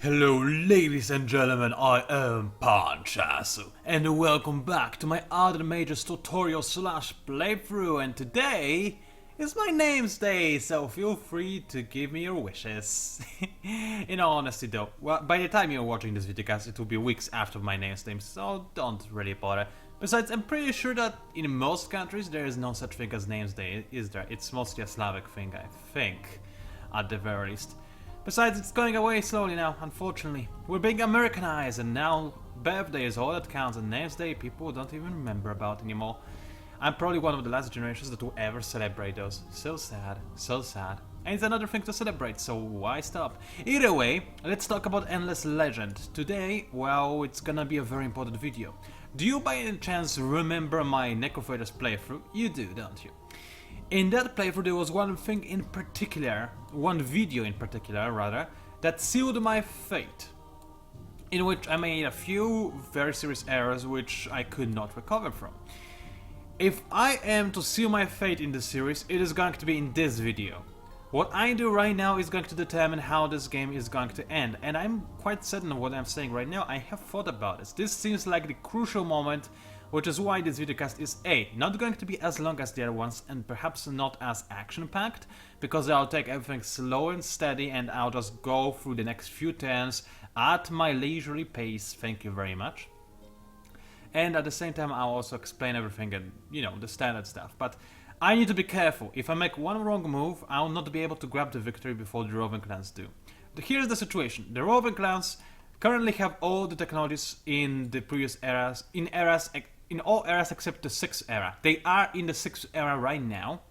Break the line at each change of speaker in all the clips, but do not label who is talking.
Hello ladies and gentlemen, I am PANCZASU and welcome back to my Ardent Mages tutorial slash playthrough, and today is my name's day, so feel free to give me your wishes. In all honesty though, well, by the time you're watching this videocast it will be weeks after my name's name, so don't really bother. Besides, I'm pretty sure that in most countries there is no such thing as name's day, is there? It's mostly a Slavic thing, I think, at the very least. Besides, it's going away slowly now, unfortunately. We're being Americanized, and now birthday is all that counts, and name's day people don't even remember about anymore. I'm probably one of the last generations that will ever celebrate those. So sad, so sad. And it's another thing to celebrate, so why stop? Either way, let's talk about Endless Legend. Today, well, it's gonna be a very important video. Do you by any chance remember my Necrophagus playthrough? You do, don't you? In that playthrough there was one thing in particular, one video in particular rather, that sealed my fate. In which I made a few very serious errors which I could not recover from. If I am to seal my fate in this series, it is going to be in this video. What I do right now is going to determine how this game is going to end, and I'm quite certain of what I'm saying right now. I have thought about this. This seems like the crucial moment, which is why this videocast is not going to be as long as the other ones, and perhaps not as action-packed, because I'll take everything slow and steady and I'll just go through the next few turns at my leisurely pace, thank you very much. And at the same time I'll also explain everything and, you know, the standard stuff. But I need to be careful. If I make one wrong move, I'll not be able to grab the victory before the roving clans do. Here's the situation. The roving clans currently have all the technologies in the previous eras, in all eras except the 6th era. They are in the 6th era right now,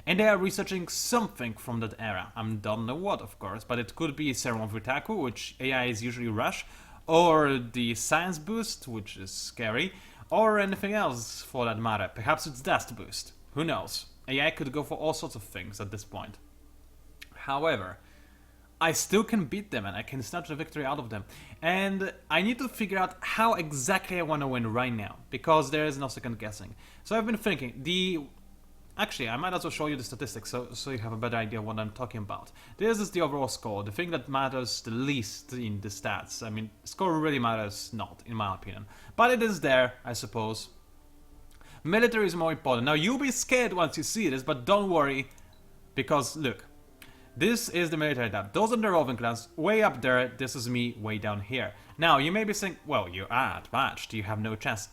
and they are researching something from that era. I don't know what, of course, but it could be Serum of Ritaku, which AI is usually rush, or the Science Boost, which is scary, or anything else for that matter. Perhaps it's Dust Boost. Who knows? AI could go for all sorts of things at this point. However, I still can beat them and I can snatch the victory out of them. And I need to figure out how exactly I want to win right now, because there is no second guessing. So I've been thinking, actually, I might as well show you the statistics so you have a better idea of what I'm talking about. This is the overall score, the thing that matters the least in the stats. I mean, score really matters not, in my opinion. But it is there, I suppose. Military is more important. Now, you'll be scared once you see this, but don't worry, because look. This is the military tab. Those are the roving clans, way up there. This is me, way down here. Now, you may be saying, well, you're outmatched, you have no chance.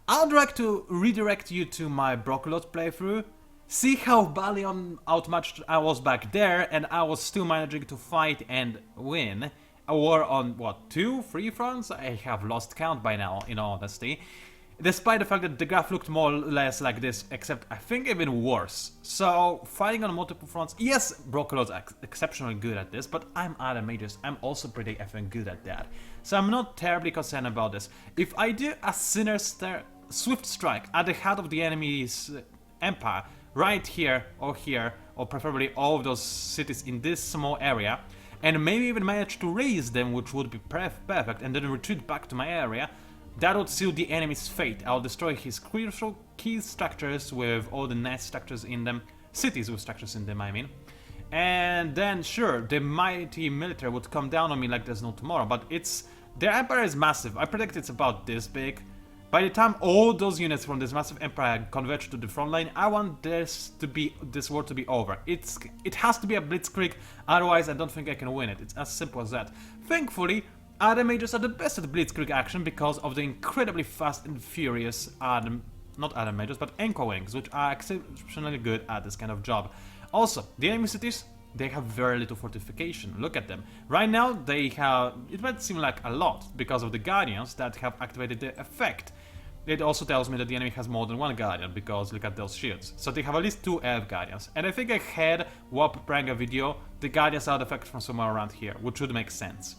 I'd like to redirect you to my Brocolot playthrough. See how badly outmatched I was back there, and I was still managing to fight and win. A war on, what, 2, 3 fronts? I have lost count by now, in all honesty. Despite the fact that the graph looked more or less like this, except I think even worse. So, fighting on multiple fronts, yes, Brocolot's exceptionally good at this, but I'm Ardent Mages, I'm also pretty effing good at that. So I'm not terribly concerned about this. If I do a sinister swift strike at the head of the enemy's empire, right here, or preferably all of those cities in this small area, and maybe even manage to raise them, which would be perfect, and then retreat back to my area, that would seal the enemy's fate. I'll destroy his crucial key structures with all the nice structures in them. Cities with structures in them, I mean. And then, sure, the mighty military would come down on me like there's no tomorrow. But their empire is massive. I predict it's about this big. By the time all those units from this massive empire converge to the front line, I want this war to be over. It has to be a blitzkrieg, otherwise I don't think I can win it. It's as simple as that. Thankfully, Ardent Mages are the best at blitzkrieg action because of the incredibly fast and furious not Ardent Mages, but Anchor Wings, which are exceptionally good at this kind of job. Also, the enemy cities, they have very little fortification. Look at them. Right now, they have, it might seem like a lot because of the Guardians that have activated the effect. It also tells me that the enemy has more than one Guardian, because look at those shields. So they have at least 2 Elf Guardians. And I think I had, while preparing a video, the Guardians are effective from somewhere around here, which would make sense.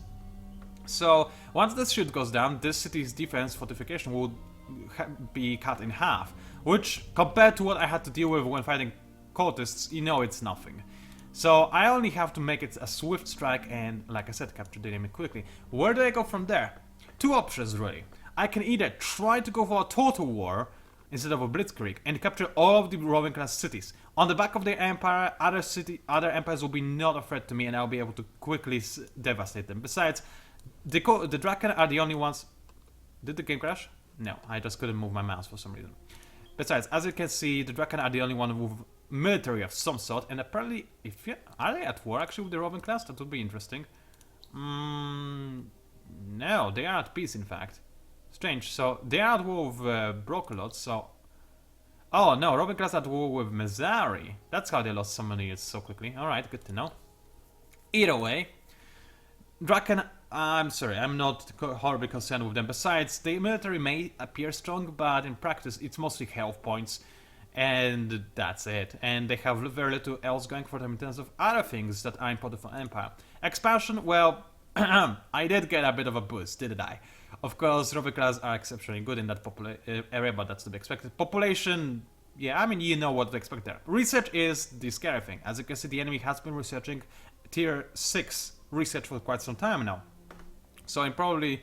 So, once this shield goes down, this city's defense fortification will be cut in half, which, compared to what I had to deal with when fighting cultists, you know it's nothing. So, I only have to make it a swift strike and, like I said, capture the enemy quickly. Where do I go from there? 2 options, really. I can either try to go for a total war instead of a blitzkrieg and capture all of the Roman class cities. On the back of their empire, other empires will be not a threat to me, and I'll be able to quickly devastate them. Besides, the Draken are the only ones. Did the game crash? No, I just couldn't move my mouse for some reason. Besides, as you can see, the Draken are the only one with military of some sort, and apparently, are they at war actually with the Roman class? That would be interesting. No, they are at peace, in fact. Strange. So they are at war with Brokolots. So, oh no, Roman class at war with Mazzari. That's how they lost so many units so quickly. All right, good to know. Either way, Draken. I'm sorry, I'm not horribly concerned with them. Besides, the military may appear strong, but in practice, it's mostly health points, and that's it. And they have very little else going for them in terms of other things that are important for Empire. Expansion, well, I did get a bit of a boost, didn't I? Of course, Roman class are exceptionally good in that area, but that's to be expected. Population, yeah, I mean, you know what to expect there. Research is the scary thing. As you can see, the enemy has been researching tier 6 research for quite some time now. So in probably,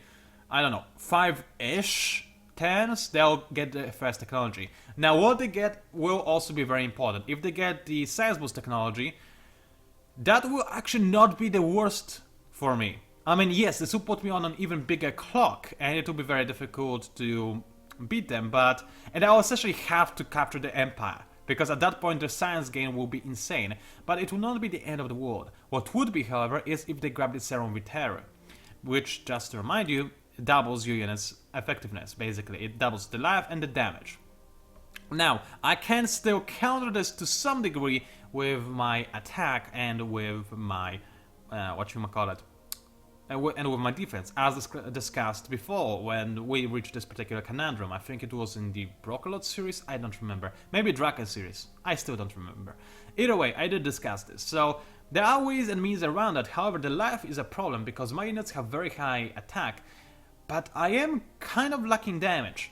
I don't know, 5-ish turns, they'll get the first technology. Now what they get will also be very important. If they get the science boost technology, that will actually not be the worst for me. I mean, yes, this will put me on an even bigger clock, and it will be very difficult to beat them, but... And I'll essentially have to capture the Empire, because at that point the science gain will be insane. But it will not be the end of the world. What would be, however, is if they grab the Serum Viterra, which, just to remind you, doubles your unit's effectiveness, basically. It doubles the life and the damage. Now, I can still counter this to some degree with my attack and with my... whatchamacallit, and with my defense, as discussed before when we reached this particular conundrum. I think it was in the Brokolot series, I don't remember. Maybe Draken series, I still don't remember. Either way, I did discuss this, so there are ways and means around that. However, the life is a problem because my units have very high attack, but I am kind of lacking damage.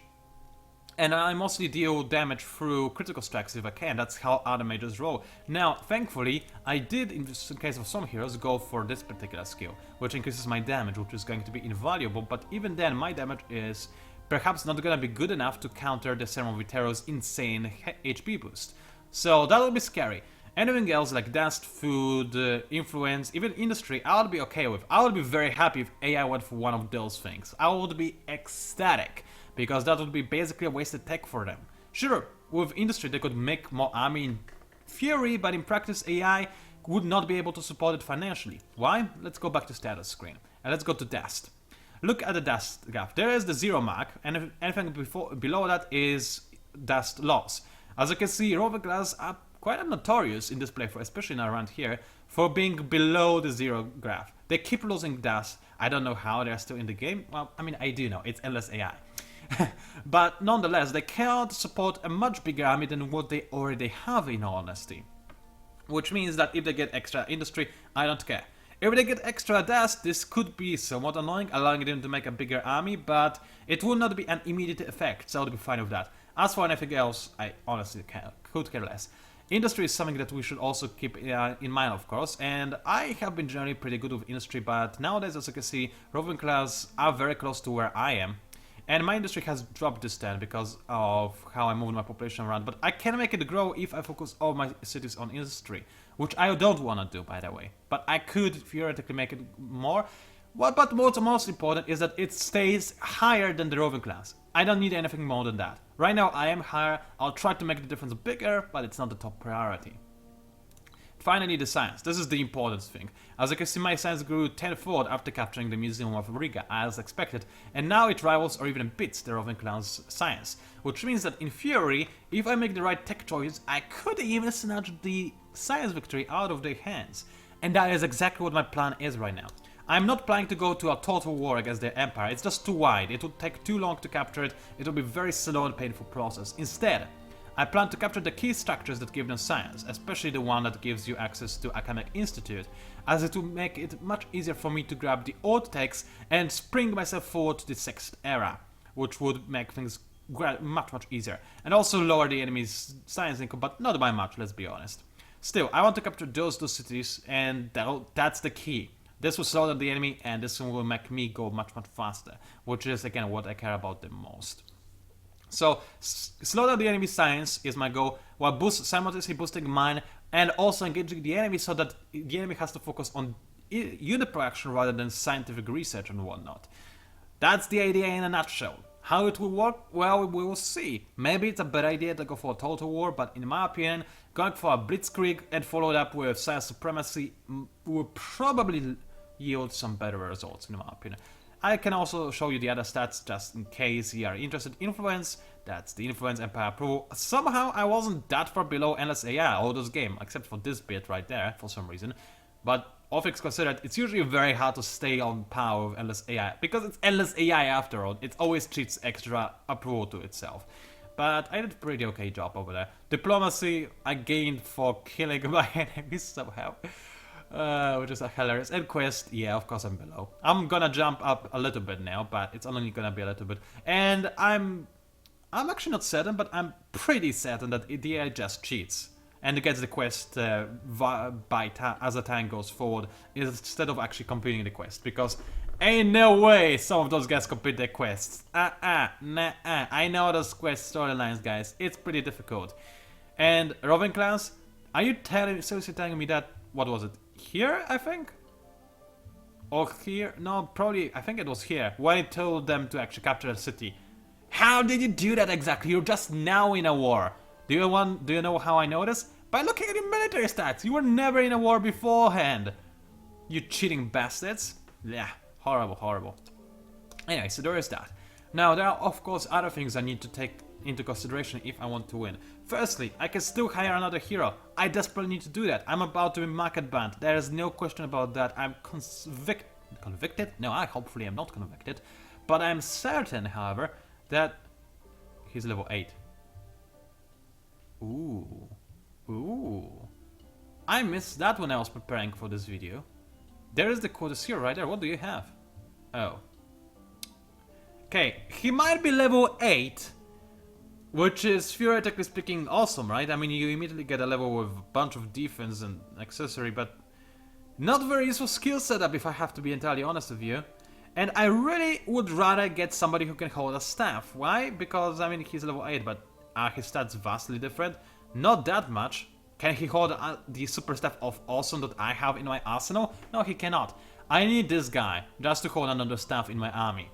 And I mostly deal damage through critical strikes if I can. That's how Ardent Mages roll. Now, thankfully, I did, in the case of some heroes, go for this particular skill, which increases my damage, which is going to be invaluable, but even then, my damage is perhaps not gonna be good enough to counter the Serum Viterra's insane HP boost. So that will be scary. Anything else like dust, food, influence, even industry, I would be okay with. I would be very happy if AI went for one of those things. I would be ecstatic, because that would be basically a wasted tech for them. Sure, with industry they could make more army in theory, but in practice AI would not be able to support it financially. Why? Let's go back to status screen, and let's go to dust. Look at the dust graph. There is the 0 mark, and anything below that is dust loss. As you can see, Rover class are quite notorious in this playthrough, especially around here, for being below the 0 graph. They keep losing dust. I don't know how they're still in the game. Well, I mean, I do know, it's endless AI. But nonetheless, they cannot support a much bigger army than what they already have, in all honesty. Which means that if they get extra industry, I don't care. If they get extra dust, this could be somewhat annoying, allowing them to make a bigger army, but it will not be an immediate effect, so I'll be fine with that. As for anything else, I honestly could care less. Industry is something that we should also keep in mind, of course, and I have been generally pretty good with industry, but nowadays, as you can see, Roving class are very close to where I am. And my industry has dropped this turn because of how I moved my population around, but I can make it grow if I focus all my cities on industry, which I don't want to do, by the way. But I could theoretically make it more. But what's most important is that it stays higher than the roving class. I don't need anything more than that. Right now I am higher, I'll try to make the difference bigger, but it's not the top priority. Finally, the science. This is the important thing. As you can see, my science grew tenfold after capturing the Museum of Riga, as expected, and now it rivals or even beats the Roving Clan's science, which means that in theory, if I make the right tech choices, I could even snatch the science victory out of their hands. And that is exactly what my plan is right now. I'm not planning to go to a total war against their empire, it's just too wide, it would take too long to capture it, it will be a very slow and painful process. Instead, I plan to capture the key structures that give them science, especially the one that gives you access to Academic Institute, as it will make it much easier for me to grab the old texts and spring myself forward to the 6th era, which would make things much easier, and also lower the enemy's science income, but not by much, let's be honest. Still, I want to capture those two cities, and that's the key. This will slow down the enemy, and this will make me go much faster, which is again what I care about the most. So slow down the enemy science is my goal, while simultaneously boosting mine and also engaging the enemy so that the enemy has to focus on unit production rather than scientific research and whatnot. That's the idea in a nutshell. How it will work? Well, we will see. Maybe it's a better idea to go for a total war, but in my opinion, going for a blitzkrieg and followed up with science supremacy will probably yield some better results in my opinion. I can also show you the other stats just in case you are interested. Influence, that's the influence empire approval. Somehow I wasn't that far below endless AI all this game, except for this bit right there for some reason. But all things considered, it's usually very hard to stay on par with endless AI, because it's endless AI after all. It always cheats extra approval to itself. But I did a pretty okay job over there. Diplomacy I gained for killing my enemies somehow. Which is hilarious. And quest, yeah, of course I'm below. I'm gonna jump up a little bit now, but it's only gonna be a little bit. And I'm actually not certain, but I'm pretty certain that the AI just cheats and gets the quest as the time goes forward instead of actually completing the quest, because ain't no way some of those guys complete their quests. Nah. I know those quest storylines, guys. It's pretty difficult. And roving class, are you seriously telling me that? What was it? Here, I think? Or here? No, probably, I think it was here, when I told them to actually capture the city. How did you do that exactly? You're just now in a war. Do you know how I know this? By looking at your military stats. You were never in a war beforehand. You cheating bastards. Yeah, horrible. Anyway, so there is that. Now, there are of course other things I need to take into consideration if I want to win. Firstly, I can still hire another hero. I desperately need to do that. I'm about to be market banned. There is no question about that. I'm convicted? No, I hopefully am not convicted. But I'm certain, however, that he's level 8. Ooh. I missed that when I was preparing for this video. There is the codex here right there. What do you have? Oh. Okay, he might be level 8. Which is, theoretically speaking, awesome, right? I mean, you immediately get a level with a bunch of defense and accessory, but not very useful skill setup if I have to be entirely honest with you. And I really would rather get somebody who can hold a staff. Why? Because, I mean, he's level 8, but are his stats vastly different? Not that much. Can he hold the super staff of awesome that I have in my arsenal? No, he cannot. I need this guy just to hold another staff in my army.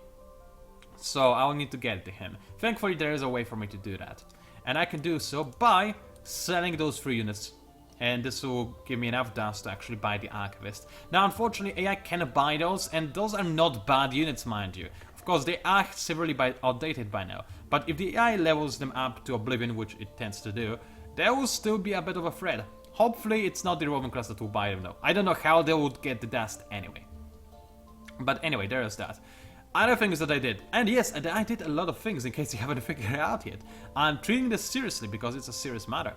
So I'll need to get to him. Thankfully there is a way for me to do that. And I can do so by selling those 3 units. And this will give me enough dust to actually buy the Archivist. Now unfortunately AI cannot buy those, and those are not bad units, mind you. Of course they are severely outdated by now. But if the AI levels them up to oblivion, which it tends to do, there will still be a bit of a threat. Hopefully it's not the Roman class that will buy them though. I don't know how they would get the dust anyway. But anyway, there is that. Other things that I did, and yes, I did a lot of things in case you haven't figured it out yet. I'm treating this seriously because it's a serious matter.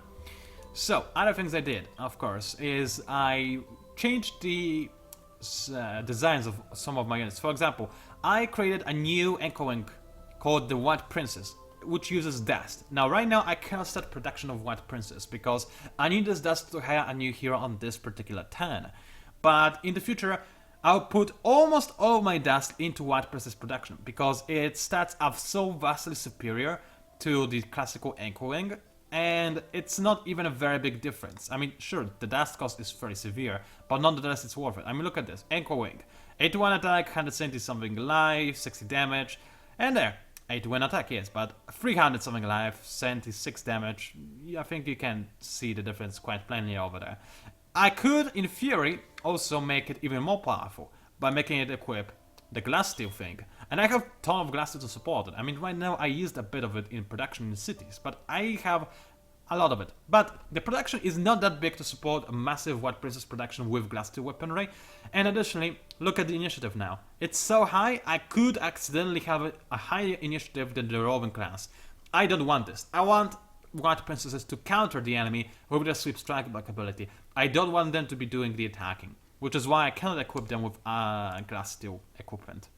So, other things I did, of course, is I changed the designs of some of my units. For example, I created a new echoing called the White Princess, which uses dust. Now, right now, I cannot start production of White Princess because I need this dust to hire a new hero on this particular turn. But in the future, I'll put almost all of my dust into White Princess production because its stats are so vastly superior to the classical Echoing, and it's not even a very big difference. I mean, sure, the dust cost is very severe, but nonetheless it's worth it. I mean, look at this. Echoing. 81 attack, 170 something life, 60 damage, and there. 81 attack, yes, but 300 something life, 76 damage. I think you can see the difference quite plainly over there. I could, in theory, also make it even more powerful by making it equip the glass steel thing. And I have a ton of glass steel to support it. I mean, right now I used a bit of it in production in cities, but I have a lot of it. But the production is not that big to support a massive White Princess production with glass steel weaponry. And additionally, look at the initiative now. It's so high, I could accidentally have a higher initiative than the Roving class. I don't want this. I want White Princesses to counter the enemy with their sweep strike back ability. I don't want them to be doing the attacking, which is why I cannot equip them with glass steel equipment.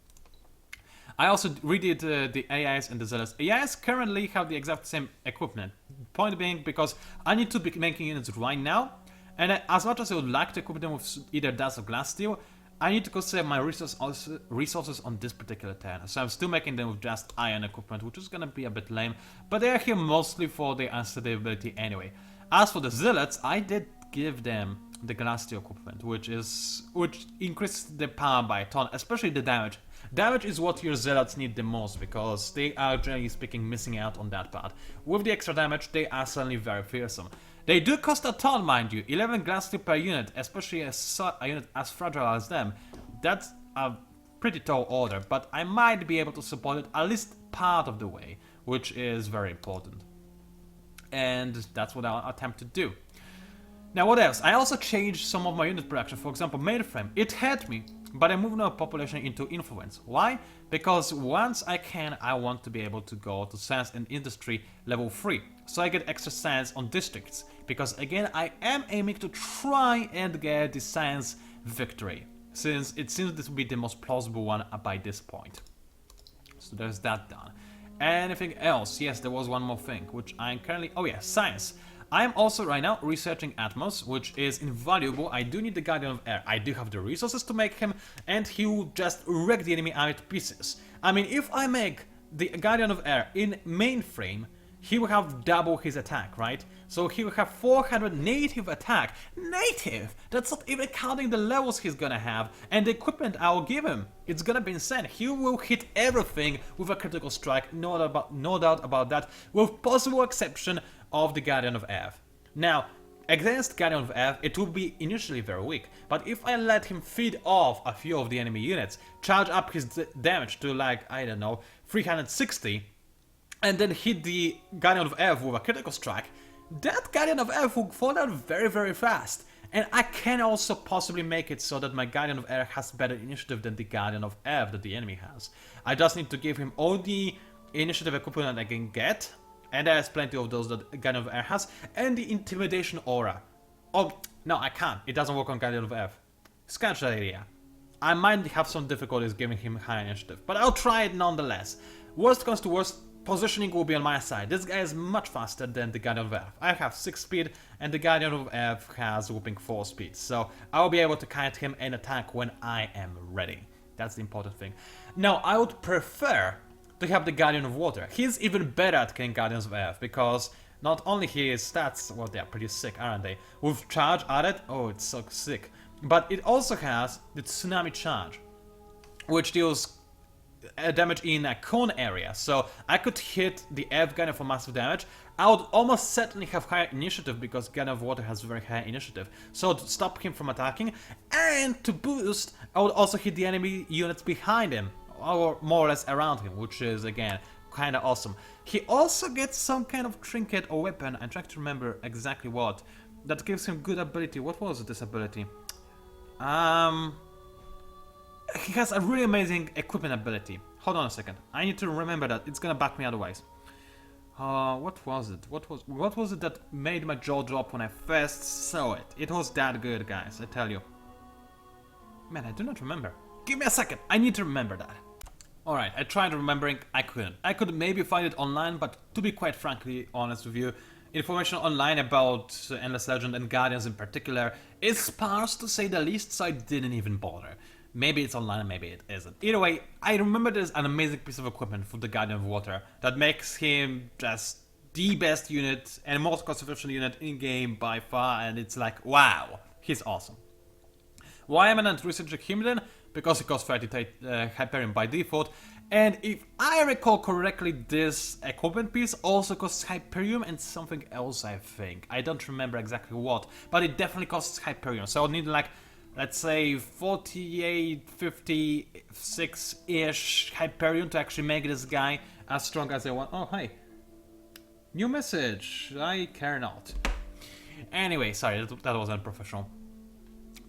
I also redid the AIs and the Zealots. AIs currently have the exact same equipment. Point being, because I need to be making units right now, and as much as I would like to equip them with either dust or glass steel, I need to conserve my resources on this particular turn, so I'm still making them with just iron equipment, which is gonna be a bit lame, but they are here mostly for the unstability anyway. As for the zealots, I did give them the glass steel equipment, which increases the power by a ton, especially the damage. Damage is what your zealots need the most, because they are generally speaking missing out on that part. With the extra damage, they are suddenly very fearsome. They do cost a ton, mind you, 11 glass steel per unit, especially a unit as fragile as them. That's a pretty tall order, but I might be able to support it at least part of the way, which is very important. And that's what I'll attempt to do. Now what else? I also changed some of my unit production, for example mainframe. It hurt me, but I moved our population into influence. Why? Because once I can, I want to be able to go to science and industry level 3. So I get extra science on districts. Because again, I am aiming to try and get the science victory, since it seems this will be the most plausible one by this point. So there's that done. Anything else? Yes, there was one more thing, which I'm currently... Oh yeah, science. I am also right now researching Atmos, which is invaluable. I do need the Guardian of Air. I do have the resources to make him, and he will just wreck the enemy army to pieces. I mean, if I make the Guardian of Air in mainframe, he will have double his attack, right? So he will have 400 native attack. Native! That's not even counting the levels he's gonna have and the equipment I'll give him. It's gonna be insane. He will hit everything with a critical strike, no doubt about that, with possible exception of the Guardian of Air. Now, against Guardian of Air, it will be initially very weak, but if I let him feed off a few of the enemy units, charge up his damage to like, I don't know, 360, and then hit the Guardian of Air with a critical strike, that Guardian of Air will fall down very, very fast. And I can also possibly make it so that my Guardian of Air has better initiative than the Guardian of Air that the enemy has. I just need to give him all the initiative equipment that I can get, and there's plenty of those that Guardian of Air has, and the intimidation aura. Oh, no, I can't. It doesn't work on Guardian of Air. Scratch that idea. I might have some difficulties giving him high initiative, but I'll try it nonetheless. Worst comes to worst, positioning will be on my side. This guy is much faster than the Guardian of Air. I have 6 speed, and the Guardian of Air has whooping 4 speed, so I'll be able to kite him and attack when I am ready. That's the important thing. Now, I would prefer to have the Guardian of Water. He's even better at killing Guardians of Earth, because not only his stats, well, they're pretty sick, aren't they? With charge added, oh, it's so sick. But it also has the Tsunami Charge, which deals damage in a cone area, so I could hit the Earth Guardian for massive damage. I would almost certainly have higher initiative, because Guardian of Water has very high initiative, so to stop him from attacking, and to boost, I would also hit the enemy units behind him, or more or less around him, which is, again, kinda awesome. He also gets some kind of trinket or weapon, I'm trying to remember exactly what, that gives him good ability. What was this ability? He has a really amazing equipment ability. Hold on a second, I need to remember that, it's gonna back me otherwise. What was it? What was it that made my jaw drop when I first saw it? It was that good, guys, I tell you. Man, I do not remember. Give me a second, I need to remember that. Alright, I tried remembering, I couldn't. I could maybe find it online, but to be quite frankly honest with you, information online about Endless Legend and Guardians in particular is sparse to say the least, so I didn't even bother. Maybe it's online, maybe it isn't. Either way, I remember there's an amazing piece of equipment for the Guardian of Water that makes him just the best unit and most cost-efficient unit in-game by far, and it's like, wow, he's awesome. Why am I not researching him then? Because he costs 30 Hyperion by default, and if I recall correctly, this equipment piece also costs Hyperion and something else, I think. I don't remember exactly what, but it definitely costs Hyperion, so I'll need like, let's say 48, 56-ish Hyperion to actually make this guy as strong as I want. Oh, hi. New message. I care not. Anyway, sorry, that was unprofessional.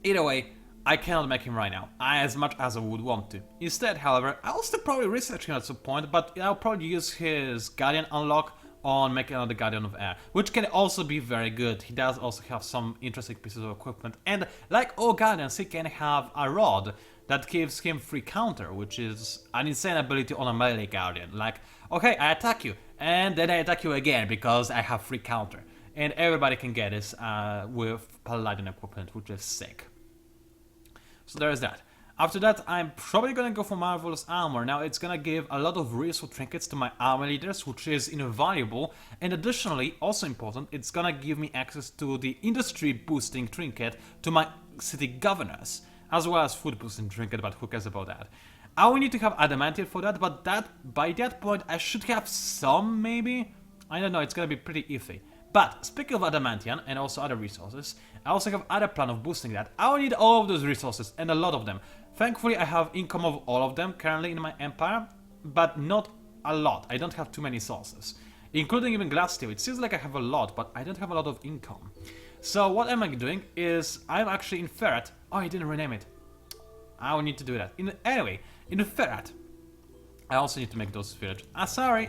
Either way, I cannot make him right now, as much as I would want to. Instead, however, I'll still probably research him at some point, but I'll probably use his Guardian unlock on making another Guardian of Air, which can also be very good. He does also have some interesting pieces of equipment, and like all Guardians, he can have a rod that gives him free counter, which is an insane ability on a melee Guardian. Like, okay, I attack you, and then I attack you again because I have free counter. And everybody can get this with Paladin equipment, which is sick. So there's that. After that, I'm probably gonna go for Marvelous Armor. Now, it's gonna give a lot of useful trinkets to my army leaders, which is invaluable. And additionally, also important, it's gonna give me access to the industry boosting trinket to my city governors, as well as food boosting trinket, but who cares about that? I will need to have Adamantium for that, but by that point, I should have some, maybe? I don't know, it's gonna be pretty iffy. But speaking of Adamantium and also other resources, I also have other plan of boosting that. I will need all of those resources and a lot of them. Thankfully, I have income of all of them currently in my empire, but not a lot. I don't have too many sources, including even glass steel. It seems like I have a lot, but I don't have a lot of income. So what am I doing is I'm actually in Ferret. Oh, I didn't rename it. I will need to do that. Anyway, in the Ferret, I also need to make those village. Sorry.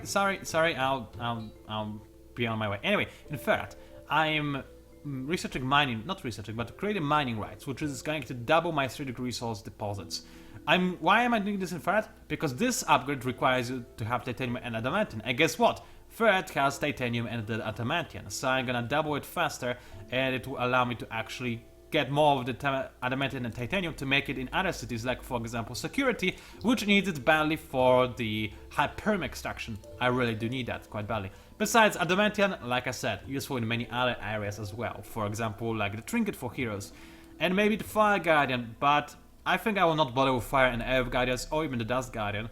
I'll be on my way. Anyway, in Ferret, I'm researching mining, not researching, but creating mining rights, which is going to double my 3-degree resource deposits. Why am I doing this in Ferret? Because this upgrade requires you to have titanium and adamantium. And guess what? Ferret has titanium and the adamantium, so I'm gonna double it faster, and it will allow me to actually get more of the adamantium and titanium to make it in other cities, like for example security, which needs it badly for the hyperm extraction. I really do need that quite badly. Besides, adamantium, like I said, useful in many other areas as well. For example, like the trinket for heroes, and maybe the fire guardian, but I think I will not bother with fire and air guardians or even the dust guardian.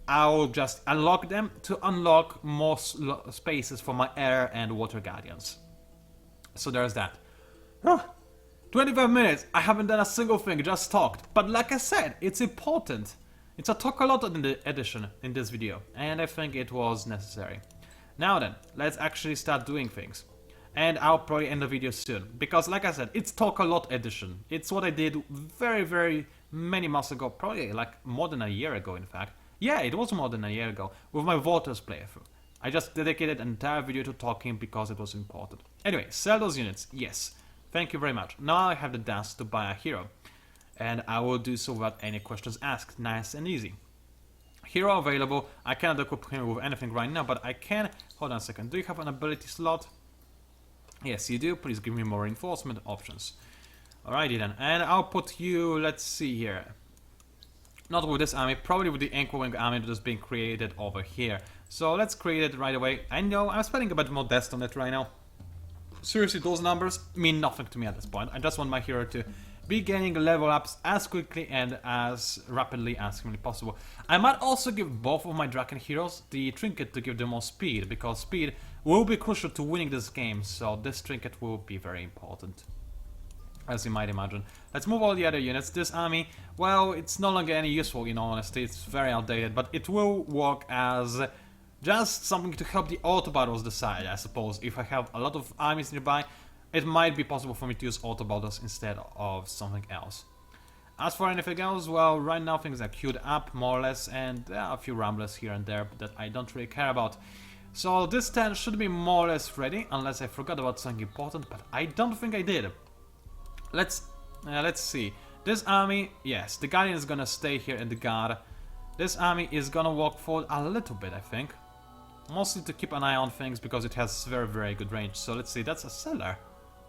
I will just unlock them to unlock more spaces for my air and water guardians. So there's that. 25 minutes, I haven't done a single thing, just talked. But like I said, it's important. It's a talk a lot in the edition in this video, and I think it was necessary. Now then, let's actually start doing things. And I'll probably end the video soon, because like I said, it's talk a lot edition. It's what I did very many months ago, probably like more than a year ago in fact. Yeah, it was more than a year ago, with my Waters playthrough. I just dedicated an entire video to talking because it was important. Anyway, sell those units, yes. Thank you very much. Now I have the dust to buy a hero. And I will do so without any questions asked. Nice and easy. Hero available. I cannot equip him with anything right now, but I can... Hold on a second. Do you have an ability slot? Yes, you do. Please give me more reinforcement options. Alrighty then. And I'll put you... Let's see here. Not with this army. Probably with the Anchor-Wing army that is being created over here. So let's create it right away. I know I'm spending a bit more dust on it right now. Seriously, those numbers mean nothing to me at this point. I just want my hero to be gaining level ups as quickly and as rapidly as humanly possible. I might also give both of my Draken heroes the trinket to give them more speed, because speed will be crucial to winning this game, so this trinket will be very important, as you might imagine. Let's move all the other units. This army, well, it's no longer any useful in all honesty, it's very outdated, but it will work as... just something to help the auto battles decide, I suppose. If I have a lot of armies nearby, it might be possible for me to use auto battles instead of something else. As for anything else, well, right now things are queued up, more or less, and there are a few ramblers here and there that I don't really care about. So this tent should be more or less ready, unless I forgot about something important, but I don't think I did. Let's see. This army, yes, the Guardian is gonna stay here in the guard. This army is gonna walk forward a little bit, I think. Mostly to keep an eye on things because it has very good range. So let's see, that's a settler.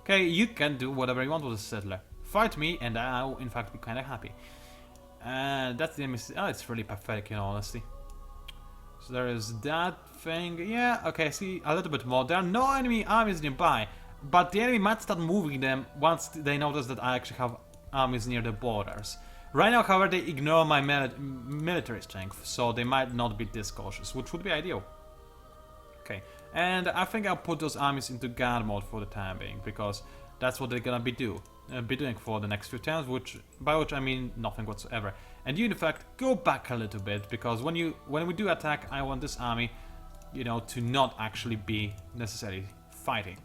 Okay, you can do whatever you want with a settler. Fight me and I will in fact be kinda happy. And that's the enemy. Oh, it's really pathetic in all honesty. So there is that thing. Yeah, okay, see, a little bit more. There are no enemy armies nearby. But the enemy might start moving them once they notice that I actually have armies near the borders. Right now, however, they ignore my military strength, so they might not be this cautious, which would be ideal. Okay, and I think I'll put those armies into guard mode for the time being, because that's what they're gonna be doing for the next few turns, by which I mean nothing whatsoever. And you, in fact, go back a little bit, because when we do attack, I want this army, you know, to not actually be necessarily fighting.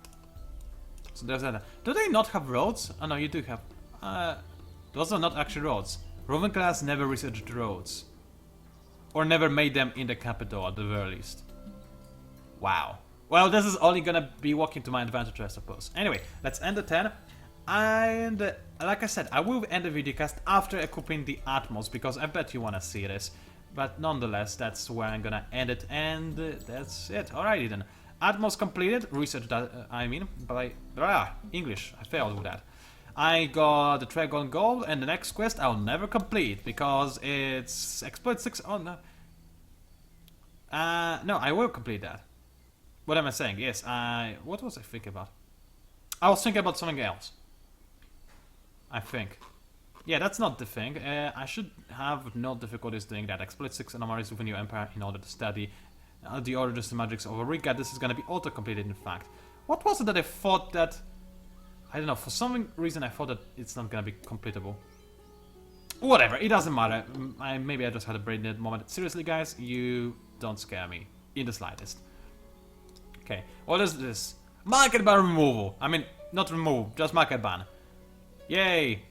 So there's that. Do they not have roads? Oh no, you do have. Those are not actually roads. Roman class never researched roads. Or never made them in the capital at the very least. Wow. Well, this is only gonna be working to my advantage, I suppose. Anyway, let's end the 10. And like I said, I will end the videocast after equipping the Atmos, because I bet you wanna see this. But nonetheless, that's where I'm gonna end it, and that's it. Alrighty then. Atmos completed, research that, I mean, by English, I failed with that. I got the Dragon Gold, and the next quest I'll never complete because it's exploit 6. Oh no. No, I will complete that. What am I saying? Yes, what was I thinking about? I was thinking about something else. I think. Yeah, that's not the thing. I should have no difficulties doing that. Exploit 6 anomalies within your empire in order to study the origins and magics of a Riga. This is gonna be auto-completed, in fact. What was it that I thought that... I don't know, for some reason I thought that it's not gonna be completable. Whatever, it doesn't matter. Maybe I just had a brain dead moment. Seriously, guys, you don't scare me in the slightest. Okay, what is this? Market ban removal. I mean, not removal, just market ban. Yay!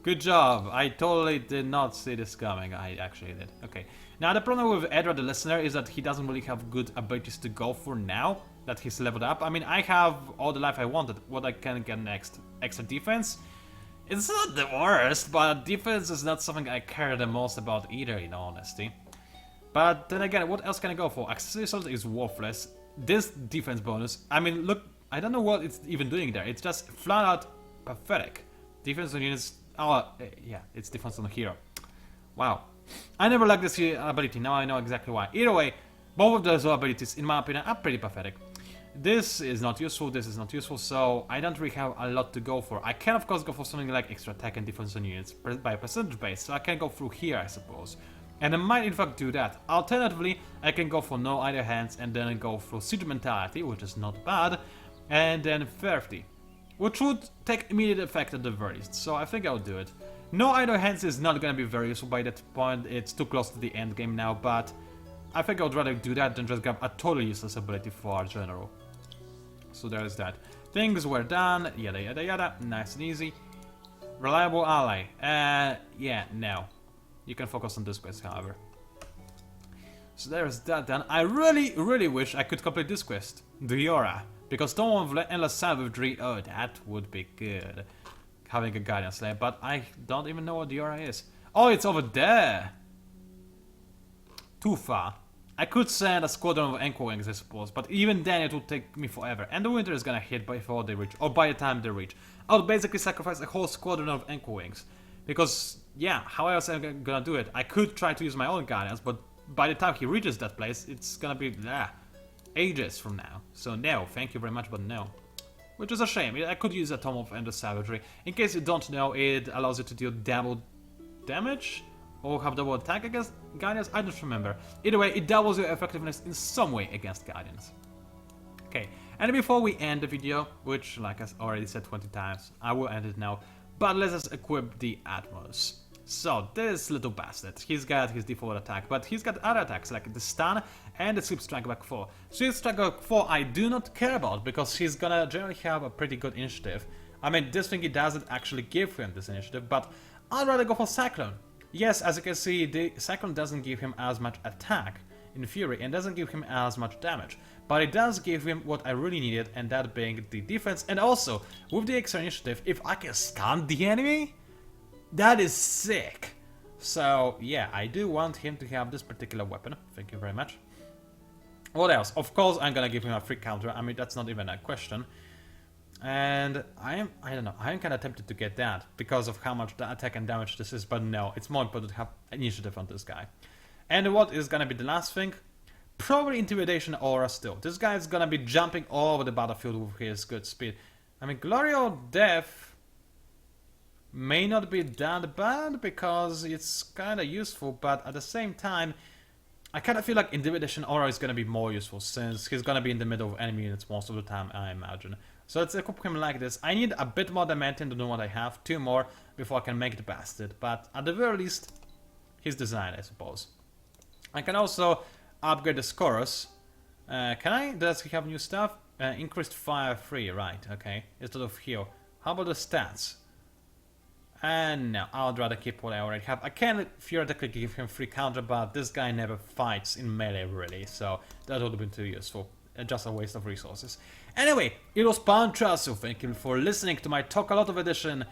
Good job. I totally did not see this coming. I actually did. Okay. Now the problem with Edward the Listener is that he doesn't really have good abilities to go for now that he's leveled up. I mean, I have all the life I wanted. What I can get next? Extra defense? It's not the worst, but defense is not something I care the most about either, in all honesty. But then again, what else can I go for? Accessory Assault is worthless. This defense bonus, I mean, look, I don't know what it's even doing there. It's just flat out pathetic. Defense on units... Oh, yeah, it's defense on the hero. Wow. I never liked this ability, now I know exactly why. Either way, both of those abilities, in my opinion, are pretty pathetic. This is not useful, this is not useful, so I don't really have a lot to go for. I can, of course, go for something like extra attack and defense on units by percentage base, so I can go through here, I suppose. And I might, in fact, do that. Alternatively, I can go for no idle hands and then go through siege mentality, which is not bad, and then thrifty, which would take immediate effect at the very least, so I think I'll do it. No idle hands is not gonna be very useful by that point, it's too close to the end game now, but I think I would rather do that than just grab a totally useless ability for our general. So there's that. Things were done, yada yada yada, nice and easy. Reliable ally, yeah, no. You can focus on this quest, however. So there's that done. I really wish I could complete this quest, the Aura. Because Storm of Endless Savagery, oh, that would be good. Having a Guardian Slayer, but I don't even know what the aura is. Oh, it's over there! Too far. I could send a squadron of Anchor Wings, I suppose, but even then it would take me forever. And the winter is gonna hit before they reach, or by the time they reach. I would basically sacrifice a whole squadron of Anchor Wings. Because, yeah, how else am I gonna do it? I could try to use my own Guardians, but by the time he reaches that place, it's gonna be, ages from now. So no, thank you very much, but no. Which is a shame. I could use a Tome of Endless Savagery. In case you don't know, it allows you to deal double damage or have double attack against Guardians. I don't remember. Either way, it doubles your effectiveness in some way against Guardians. Okay, and before we end the video, which, like I already said 20 times, I will end it now, but let us equip the Atmos. So, this little bastard, he's got his default attack, but he's got other attacks like the stun and the Sweep Strike Back 4. Sweep Strike Back 4 I do not care about, because he's gonna generally have a pretty good initiative. I mean, this thing, it doesn't actually give him this initiative, but I'd rather go for Cyclone. Yes, as you can see, the Cyclone doesn't give him as much attack in Fury, and doesn't give him as much damage. But it does give him what I really needed, and that being the defense, and also, with the extra initiative, if I can stun the enemy, that is sick. So, yeah, I do want him to have this particular weapon. Thank you very much. What else? Of course, I'm gonna give him a free counter. I mean, that's not even a question. And I don't know, I am kind of tempted to get that because of how much attack and damage this is, but no, it's more important to have initiative on this guy. And what is gonna be the last thing? Probably Intimidation Aura still. This guy is gonna be jumping all over the battlefield with his good speed. I mean, Glory or Death may not be that bad because it's kind of useful, but at the same time, I kind of feel like Intimidation Aura is going to be more useful since he's going to be in the middle of enemy units most of the time, I imagine. So let's equip him like this. I need a bit more Dimension than what I have, 2 more, before I can make the bastard, but at the very least, he's designed, I suppose. I can also upgrade the Scorus. Can I? Does he have new stuff? Increased fire 3, right, okay, instead of heal. How about the stats? And no, I'd rather keep what I already have. I can theoretically give him free counter, but this guy never fights in melee really, so that would have been too useful. Just a waste of resources. Anyway, it was PANCZASU. Thank you for listening to my Talk A Lot of edition.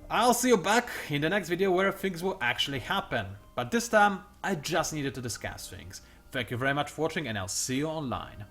I'll see you back in the next video where things will actually happen. But this time, I just needed to discuss things. Thank you very much for watching, and I'll see you online.